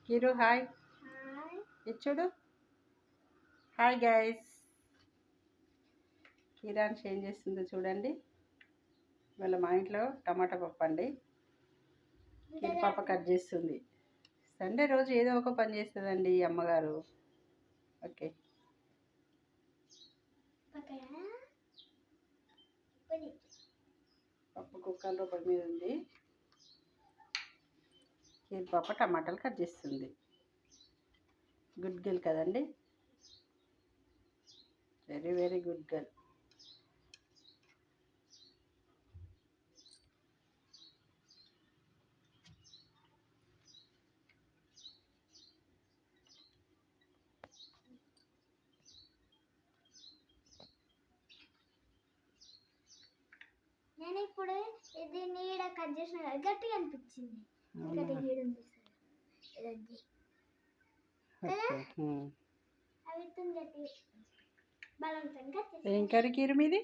కిరు hi ఇచ్చుడు. Hi guys. కిరాన్స్ ఏం చేస్తుందో చూడండి. ఇవాళ మా ఇంట్లో టమాటా పప్పు అండి. కిరు పాప కట్ చేస్తుంది. సండే రోజు ఏదో ఒక పని చేస్తుందండి ఈ అమ్మగారు. ఓకే, పప్పు కుక్కర్ రూపాయి మీద ఉంది. కిరు పాప టమాటాలు కట్ చేస్తుంది. గుడ్ గర్ల్ కదండి, వెరీ వెరీ గుడ్ గర్ల్. నేను ఇప్పుడు ఇది నీడ కట్ చేసిన గట్టిగా అనిపించింది. ఏం కర్రీ కిరు మీది?